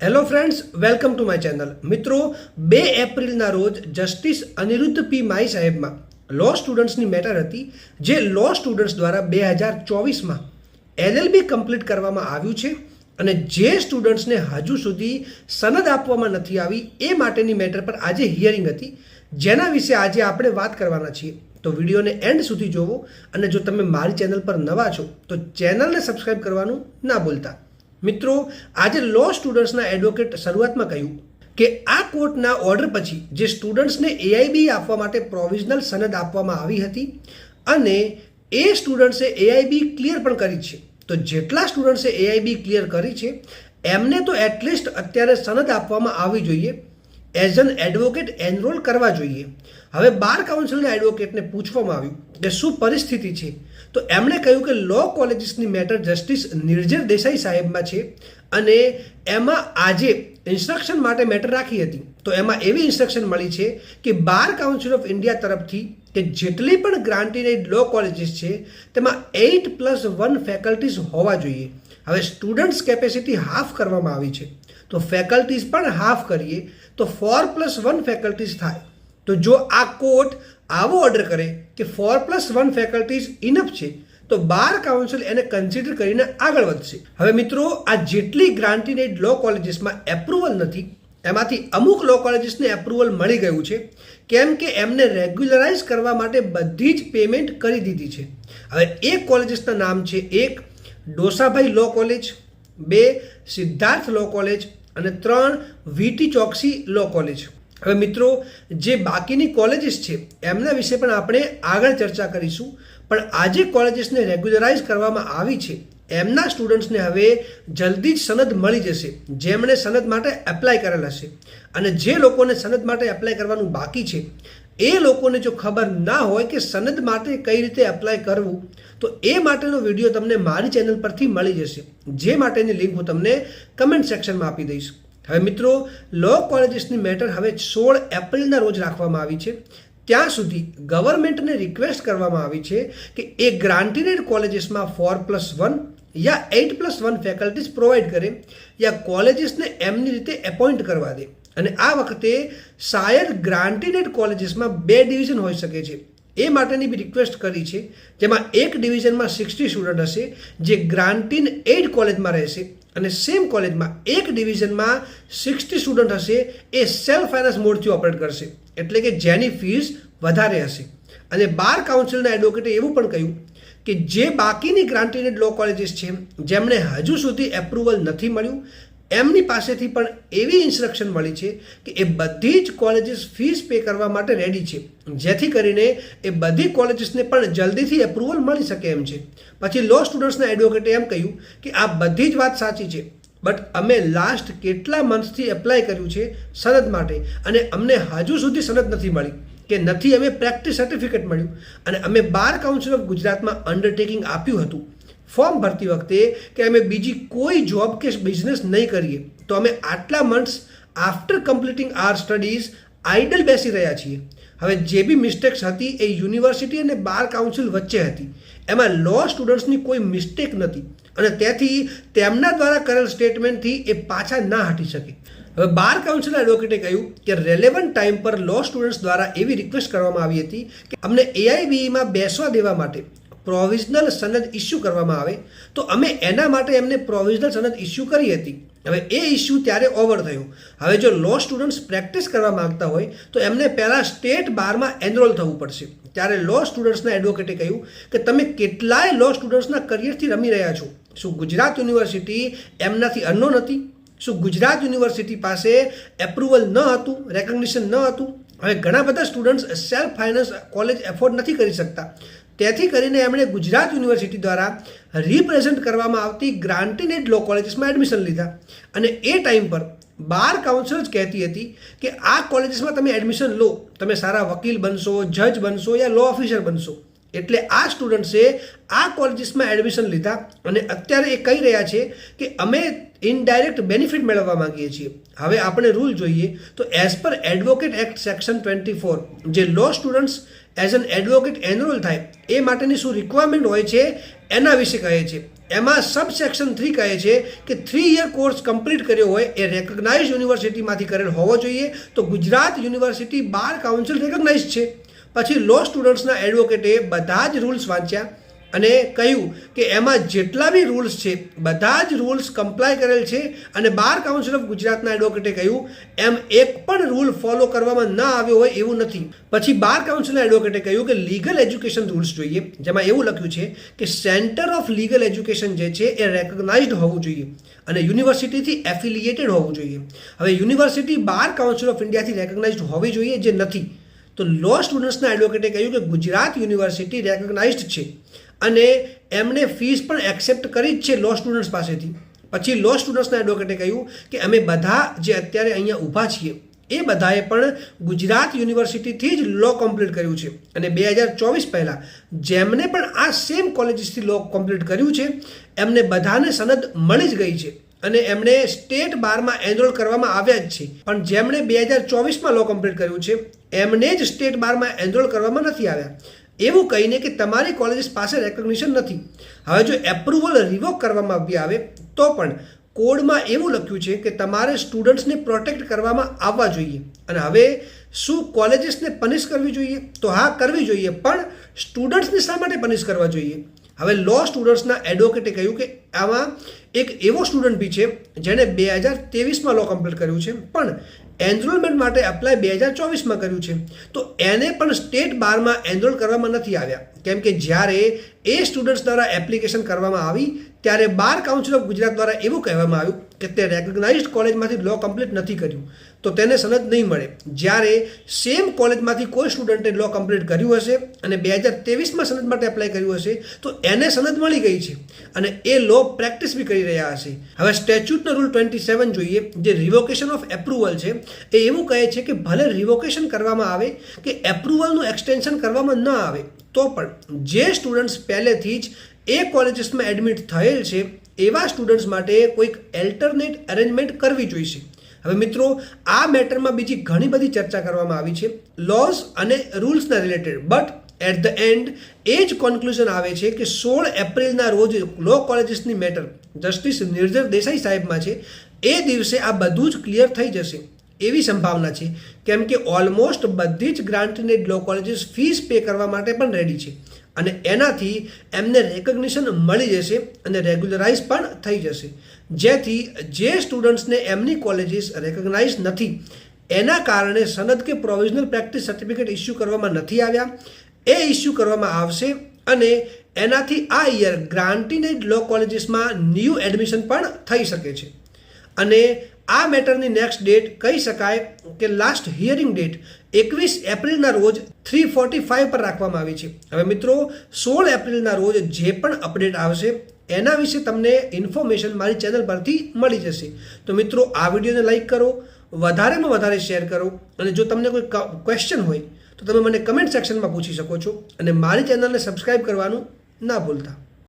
Hello friends, welcome to my channel. મિત્રો, 2 એપ્રિલના રોજ જસ્ટિસ અનિરુદ્ધ પી માઈ સાહેબમાં લો સ્ટુડન્ટ્સની મેટર હતી, જે લો સ્ટુડન્ટ્સ દ્વારા 2024માં LLB કમ્પ્લીટ કરવામાં આવ્યું છે અને જે સ્ટુડન્ટ્સને હજુ સુધી સનદ આપવામાં નથી આવી એ માટેની મેટર પર આજે હિયરિંગ હતી, જેના વિશે આજે આપણે વાત કરવાના છીએ. તો વિડીયોને એન્ડ સુધી જોવો અને જો તમે મારી ચેનલ પર નવા છો તો ચેનલને સબસ્ક્રાઈબ કરવાનું ના ભૂલતા. મિત્રો, આજે લો સ્ટુડન્ટ્સના એડવોકેટ શરૂઆતમાં કહ્યું કે આ કોર્ટના ઓર્ડર પછી જે સ્ટુડન્ટ્સને AIB આપવા માટે પ્રોવિઝનલ સનદ આપવામાં આવી હતી અને એ સ્ટુડન્ટ્સે AIB ક્લિયર પણ કરી છે, તો જેટલા સ્ટુડન્ટ્સે AIB ક્લિયર કરી છે એમને તો એટલીસ્ટ અત્યારે સનદ આપવામાં આવવી જોઈએ, એઝ એન એડવોકેટ એનરોલ કરવા જોઈએ. હવે બાર કાઉન્સિલના એડવોકેટને પૂછવામાં આવ્યું કે શું પરિસ્થિતિ છે, તો એમણે કહ્યું કે લો કોલેજીસની મેટર જસ્ટિસ નિર્જર દેસાઈ સાહેબમાં છે અને એમાં આજે ઇન્સ્ટ્રક્શન માટે મેટર રાખી હતી. તો એમાં એવી ઇન્સ્ટ્રક્શન મળી છે કે બાર કાઉન્સિલ ઓફ ઇન્ડિયા તરફથી કે જેટલી પણ ગ્રાન્ટેડ લો કોલેજીસ છે તેમાં 8+1 ફેકલ્ટીઝ હોવા જોઈએ. હવે સ્ટુડન્ટ્સ કેપેસિટી હાફ કરવામાં આવી છે, તો ફેકલ્ટીઝ પણ હાફ કરીએ તો 4+1 ફેકલ્ટીઝ થાય. તો જો આ કોર્ટ આવો ઓર્ડર કરે કે 4+1 ફેકલ્ટીઝ ઇનફ છે તો બાર કાઉન્સિલ એને કન્સિડર કરીને આગળ વધશે. હવે મિત્રો, આ જેટલી ગ્રાન્ટેડ લો કોલેજીસમાં એપ્રુવલ નથી એમાંથી અમુક લો કોલેજીસને એપ્રુવલ મળી ગયું છે, કેમ કે એમને રેગ્યુલરાઇઝ કરવા માટે બધી જ પેમેન્ટ કરી દીધી છે. હવે એક કોલેજીસના નામ છે, 1 Dosabhai law college, 2 Siddharth law college અને 3 VT ચોકસી લો કોલેજ. હવે મિત્રો, જે બાકીની કોલેજીસ છે એમના વિશે પણ આપણે આગળ ચર્ચા કરીશું, પણ આજે કોલેજીસને રેગ્યુલરાઇઝ કરવામાં આવી છે એમના સ્ટુડન્ટ્સને હવે જલ્દી જ સનદ મળી જશે, જેમણે સનદ માટે એપ્લાય કરેલ હશે. અને જે લોકોને સનદ માટે એપ્લાય કરવાનું બાકી છે એ લોકોને જો ખબર ના હોય કે સનદ માટે કઈ રીતે એપ્લાય કરવું, તો એ માટેનો વિડીયો તમને મારી ચેનલ પરથી મળી જશે, જે માટેની લિંક હું તમને કમેન્ટ સેક્શનમાં આપી દઈશ. હવે મિત્રો, લો કોલેજીસની મેટર હવે 16 એપ્રિલના રોજ રાખવામાં આવી છે. ત્યાં સુધી ગવર્મેન્ટને રિક્વેસ્ટ કરવામાં આવી છે કે એ ગ્રાન્ટેડ કોલેજીસમાં 4+1 યા 8+1 ફેકલ્ટીઝ પ્રોવાઈડ કરે યા કોલેજીસને એમની રીતે એપોઇન્ટ કરવા દે. અને આ વખતે શાયદ ગ્રાન્ટેડ કોલેજીસમાં 2 ડિવિઝન હોઈ શકે છે, એ માટેની બી રિક્વેસ્ટ કરી છે, જેમાં એક ડિવિઝનમાં 60 સ્ટુડન્ટ હશે જે ગ્રાન્ટીન એડ કોલેજમાં રહેશે અને સેમ કોલેજમાં એક ડિવિઝનમાં 60 સ્ટુડન્ટ હશે એ સેલ્ફ ફાઇનાન્સ મોડથી ઓપરેટ કરશે, એટલે કે જેની ફીસ વધારે હશે. અને બાર કાઉન્સિલના એડવોકેટે એવું પણ કહ્યું કે જે બાકીની ગ્રાન્ટેડ લો કોલેજીસ છે જેમણે હજુ સુધી એપ્રુવલ નથી મળ્યું એમની પાસેથી પણ એવી ઇન્સ્ટ્રક્શન મળી છે કે એ બધી જ કોલેજીસ ફીસ પે કરવા માટે રેડી છે, જેથી કરીને એ બધી કોલેજીસને પણ જલ્દીથી એપ્રુવલ મળી શકે એમ છે. પછી લો સ્ટુડન્ટ્સના એડવોકેટે એમ કહ્યું કે આ બધી જ વાત સાચી છે, બટ અમે લાસ્ટ કેટલા મંથથી એપ્લાય કર્યું છે સનદ માટે અને અમને હજુ સુધી સનદ નથી મળી કે નથી અમે પ્રેક્ટિસ સર્ટિફિકેટ મળ્યું, અને અમે બાર કાઉન્સિલ ઓફ ગુજરાતમાં અંડરટેકિંગ આપ્યું હતું ફોર્મ ભરતી વખતે કે અમે બીજી કોઈ જોબ કે બિઝનેસ નહીં કરીએ, તો અમે આટલા months after completing our studies idle બેસી રહ્યા છીએ. હવે જે બી મિસ્ટેક્સ હતી એ યુનિવર્સિટી અને બાર કાઉન્સિલ વચ્ચે હતી, એમાં લો સ્ટુડન્ટ્સની કોઈ મિસ્ટેક નથી અને તેથી તેમના દ્વારા કરેલ સ્ટેટમેન્ટથી એ પાછા ના હટી શકે. હવે બાર કાઉન્સિલના એડવોકેટે કહ્યું કે રેલેવન્ટ ટાઈમ પર લો સ્ટુડન્ટ્સ દ્વારા એવી રિક્વેસ્ટ કરવામાં આવી હતી કે અમને AIBમાં બેસવા દેવા માટે પ્રોવિઝનલ સનદ ઇસ્યુ કરવામાં આવે, તો અમે એના માટે એમને પ્રોવિઝનલ સનદ ઇસ્યુ કરી હતી. હવે એ ઇસ્યુ ત્યારે ઓવર થયો. હવે જો લો સ્ટુડન્ટ્સ પ્રેક્ટિસ કરવા માંગતા હોય તો એમને પહેલાં સ્ટેટ બારમાં એનરોલ થવું પડશે. ત્યારે લો સ્ટુડન્ટ્સના એડવોકેટે કહ્યું કે તમે કેટલાય લો સ્ટુડન્ટ્સના કરિયરથી રમી રહ્યા છો. શું ગુજરાત યુનિવર્સિટી એમનાથી અન્નો નથી? શું ગુજરાત યુનિવર્સિટી પાસે એપ્રુવલ ન હતું, રેકગ્નિશન ન હતું? હવે ઘણા બધા students self finance college afford નથી કરી શકતા, તેથી કરીને એમણે ગુજરાત યુનિવર્સિટી દ્વારા રિપ્રેઝેન્ટ કરવામાં આવતી ગ્રાન્ટેડ લો કોલેજીસમાં એડમિશન લીધા. અને એ ટાઈમ પર બાર કાઉન્સિલ જ કહેતી હતી કે આ કોલેજીસમાં તમે એડમિશન લો, તમે સારા વકીલ બનશો, જજ બનશો યા લો ઓફિસર બનશો. એટલે આ સ્ટુડન્ટ્સે આ કોલેજીસમાં એડમિશન લીધા અને અત્યારે એ કહી રહ્યા છે કે અમે ઇનડાયરેક્ટ બેનિફિટ મેળવવા માંગીએ છીએ. હવે આપણે રૂલ જોઈએ તો as per advocate act section 24 જે law students as an advocate enrol થાય એ માટેની શું રિક્વાયરમેન્ટ હોય છે એના વિશે કહે છે. એમાં સબસેક્શન 3 કહે છે કે 3 યર કોર્સ કમ્પ્લીટ કર્યો હોય એ રેકગ્નાઇઝ યુનિવર્સિટીમાંથી કરેલ હોવો જોઈએ. તો Gujarat university bar council recognize છે. પછી લો સ્ટુડન્ટ્સના એડવોકેટે બધા જ રૂલ્સ વાંચ્યા અને કહ્યું કે એમાં જેટલા બી રૂલ્સ છે બધા જ રૂલ્સ કમ્પ્લાય કરેલ છે. અને બાર કાઉન્સિલ ઓફ ગુજરાતના એડવોકેટે કહ્યું એમ એક પણ રૂલ ફોલો કરવામાં ન આવ્યો હોય એવું નથી. પછી બાર કાઉન્સિલના એડવોકેટે કહ્યું કે લીગલ એજ્યુકેશન રૂલ્સ જોઈએ, જેમાં એવું લખ્યું છે કે સેન્ટર ઓફ લીગલ એજ્યુકેશન જે છે એ રેકગ્નાઇઝડ હોવું જોઈએ અને યુનિવર્સિટીથી એફિલિએટેડ હોવું જોઈએ. હવે યુનિવર્સિટી બાર કાઉન્સિલ ઓફ ઇન્ડિયાથી રેકગ્નાઇઝડ હોવી જોઈએ, જે નથી. તો લો સ્ટુડન્ટ્સના એડવોકેટે કહ્યું કે ગુજરાત યુનિવર્સિટી રેકગ્નાઇઝડ છે અને એમણે ફીસ પણ એક્સેપ્ટ કરી જ છે લો સ્ટુડન્ટ્સ પાસેથી. પછી લો સ્ટુડન્ટ્સના એડવોકેટે કહ્યું કે અમે બધા જે અત્યારે અહીંયા ઊભા છીએ એ બધાએ પણ ગુજરાત યુનિવર્સિટીથી જ લો કમ્પ્લીટ કર્યું છે અને 2024 પહેલાં જેમને પણ આ સેમ કોલેજીસથી લો કમ્પ્લીટ કર્યું છે એમને બધાને સનદ મળી જ ગઈ છે અને એમણે સ્ટેટ બારમાં એનરોલ કરવામાં આવ્યા જ છે. પણ જેમણે 2024માં લો કમ્પ્લીટ કર્યું છે એમને જ સ્ટેટ બારમાં એનરોલ કરવામાં નથી આવ્યા, એવું કહીને કે તમારી કોલેજીસ પાસે રેકગ્નિશન નથી. હવે જો એપ્રુવલ રિવોક કરવામાં આવે તો પણ કોડમાં એવું લખ્યું છે કે તમારે સ્ટુડન્ટ્સને પ્રોટેક્ટ કરવામાં આવવા જોઈએ. અને હવે શું કોલેજીસને પનિશ કરવી જોઈએ? તો હા, કરવી જોઈએ, પણ સ્ટુડન્ટ્સને શા માટે પનિશ કરવા જોઈએ? હવે લો સ્ટુડન્ટ્સના એડવોકેટે કહ્યું કે આમાં એક એવો સ્ટુડન્ટ બી છે જેણે 2023માં લો કમ્પ્લીટ કર્યું છે પણ એનરોલમેન્ટ માટે એપ્લાય 2024માં કર્યું છે, તો એને પણ સ્ટેટ બારમાં એનરોલ કરવામાં નથી આવ્યા. કેમ કે જ્યારે એ સ્ટુડન્ટ્સ દ્વારા એપ્લિકેશન કરવામાં આવી ત્યારે બાર કાઉન્સિલ ઓફ ગુજરાત દ્વારા એવું કહેવામાં આવ્યું કે તે રેકગ્નાઇઝડ કોલેજમાંથી લો કમ્પ્લીટ નથી કર્યું તો તેને સનદ નહીં મળે. જ્યારે સેમ કોલેજમાંથી કોઈ સ્ટુડન્ટે લો કમ્પ્લીટ કર્યું હશે અને 2023માં સનદ માટે એપ્લાય કર્યું હશે તો એને સનદ મળી ગઈ છે અને એ લો પ્રેક્ટિસ બી કરી રહ્યા હશે. હવે સ્ટેચ્યુટનો રૂલ 27 જોઈએ, જે રિવોકેશન ઓફ એપ્રુવલ છે. એ એવું કહે છે કે ભલે રિવોકેશન કરવામાં આવે કે એપ્રુવલનું એક્સટેન્શન કરવામાં ન આવે તો પણ જે સ્ટુડન્ટ્સ પહેલેથી જ એ કોલેજીસમાં એડમિટ થયેલ છે એવા સ્ટુડન્ટ્સ માટે કોઈક એલ્ટરનેટ અરેન્જમેન્ટ કરવી જોઈશે. હવે મિત્રો, આ મેટરમાં બીજી ઘણી બધી ચર્ચા કરવામાં આવી છે લોઝ અને રૂલ્સના related, but at the end એ જ કોન્ક્લુઝન આવે છે કે 16 એપ્રિલના રોજ લો કોલેજીસની મેટર જસ્ટિસ નિર્જર દેસાઈ સાહેબમાં છે. એ દિવસે આ બધું જ ક્લિયર થઈ જશે એવી સંભાવના છે, કેમ કે ઓલમોસ્ટ બધી જ ગ્રાન્ટેડ લો કોલેજીસ ફીસ પે કરવા માટે પણ રેડી છે અને એનાથી એમને રેકગ્નિશન મળી જશે અને રેગ્યુલરાઇઝ પણ થઈ જશે. જેથી જે સ્ટુડન્ટ્સને એમની કોલેજીસ રેકગ્નાઇઝ નથી એના કારણે સનદ કે પ્રોવિઝનલ પ્રેક્ટિસ સર્ટિફિકેટ ઇસ્યુ કરવામાં નથી આવ્યા, એ ઇસ્યુ કરવામાં આવશે અને એનાથી આ યર ગ્રાન્ટેડ લો કોલેજીસમાં ન્યૂ એડમિશન પણ થઈ શકે છે. અને આ મેટરની નેક્સ્ટ ડેટ કહી શકાય કે લાસ્ટ હિયરિંગ ડેટ 21 એપ્રિલના રોજ 3:45 પર રાખવામાં આવી છે. હવે મિત્રો, 16 એપ્રિલના રોજ જે પણ અપડેટ આવશે એના વિશે તમને ઇન્ફોર્મેશન મારી ચેનલ પરથી મળી જશે. તો મિત્રો, આ વિડીયોને લાઈક કરો, વધારેમાં વધારે શેર કરો અને જો તમને કોઈ ક્વેશ્ચન હોય તો તમે મને કમેન્ટ સેક્શનમાં પૂછી શકો છો અને મારી ચેનલને સબસ્ક્રાઈબ કરવાનું ના ભૂલતા.